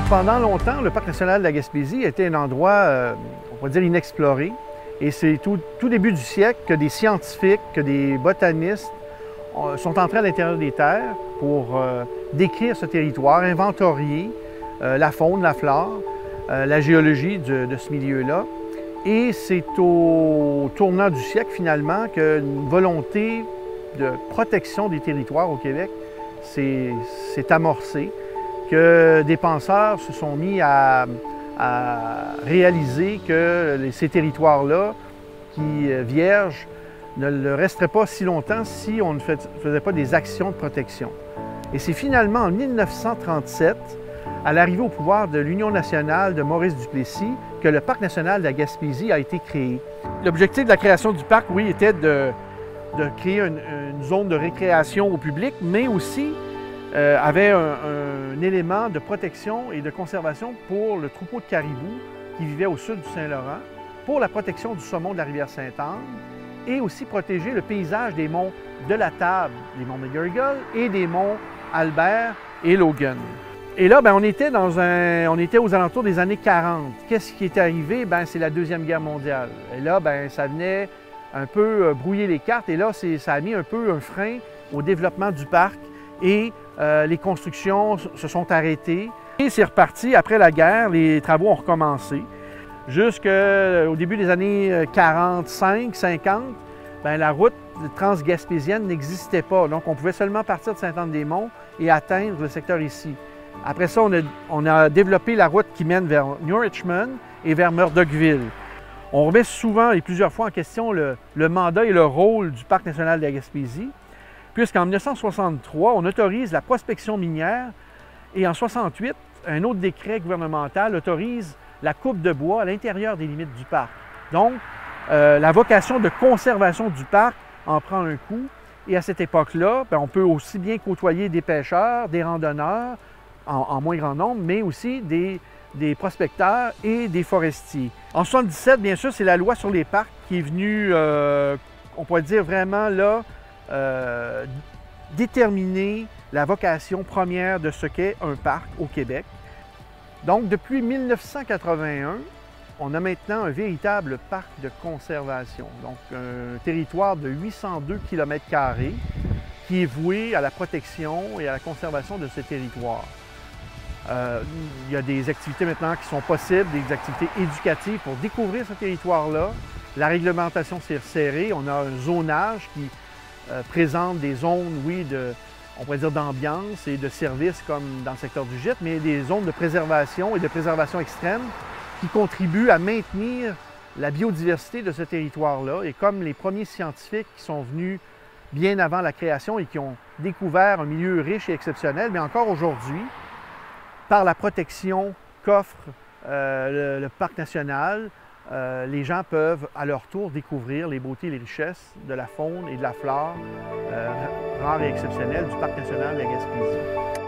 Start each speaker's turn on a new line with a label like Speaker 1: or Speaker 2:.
Speaker 1: Pendant longtemps, le Parc national de la Gaspésie était un endroit, on va dire, inexploré. Et c'est tout début du siècle que des scientifiques, que des botanistes sont entrés à l'intérieur des terres pour décrire ce territoire, inventorier la faune, la flore, la géologie de ce milieu-là. Et c'est au tournant du siècle, finalement, qu'une volonté de protection des territoires au Québec s'est amorcée, que des penseurs se sont mis à réaliser que ces territoires-là, qui vierges, ne le resteraient pas si longtemps si on ne faisait pas des actions de protection. Et c'est finalement en 1937, à l'arrivée au pouvoir de l'Union nationale de Maurice Duplessis, que le Parc national de la Gaspésie a été créé. L'objectif de la création du parc, oui, était de créer une zone de récréation au public, mais aussi avait un élément de protection et de conservation pour le troupeau de caribous qui vivait au sud du Saint-Laurent, pour la protection du saumon de la rivière Sainte-Anne et aussi protéger le paysage des monts de la Table, les monts McGarrigle et des monts Albert et Logan. Et là, on était aux alentours des années 40. Qu'est-ce qui est arrivé? C'est la Deuxième Guerre mondiale. Et là, ça venait un peu brouiller les cartes. Et là, ça a mis un peu un frein au développement du parc. Et les constructions se sont arrêtées. Et c'est reparti. Après la guerre, les travaux ont recommencé. Jusqu'au début des années 45-50, la route transgaspésienne n'existait pas. Donc, on pouvait seulement partir de Sainte-Anne-des-Monts et atteindre le secteur ici. Après ça, on a développé la route qui mène vers New Richmond et vers Murdochville. On remet souvent et plusieurs fois en question le mandat et le rôle du Parc national de la Gaspésie, puisqu'en 1963, on autorise la prospection minière et en 1968, un autre décret gouvernemental autorise la coupe de bois à l'intérieur des limites du parc. Donc, la vocation de conservation du parc en prend un coup. Et à cette époque-là, on peut aussi bien côtoyer des pêcheurs, des randonneurs, en moins grand nombre, mais aussi des prospecteurs et des forestiers. En 1977, bien sûr, c'est la loi sur les parcs qui est venue, on pourrait dire vraiment là, déterminer la vocation première de ce qu'est un parc au Québec. Donc, depuis 1981, on a maintenant un véritable parc de conservation, donc un territoire de 802 km² qui est voué à la protection et à la conservation de ce territoire. Il y a des activités maintenant qui sont possibles, des activités éducatives pour découvrir ce territoire-là. La réglementation s'est resserrée, on a un zonage qui présente des zones, oui, on pourrait dire d'ambiance et de services comme dans le secteur du gîte, mais des zones de préservation et de préservation extrême qui contribuent à maintenir la biodiversité de ce territoire-là. Et comme les premiers scientifiques qui sont venus bien avant la création et qui ont découvert un milieu riche et exceptionnel, mais encore aujourd'hui, par la protection qu'offre le Parc national, les gens peuvent à leur tour découvrir les beautés et les richesses de la faune et de la flore rares et exceptionnelles du Parc national de la Gaspésie.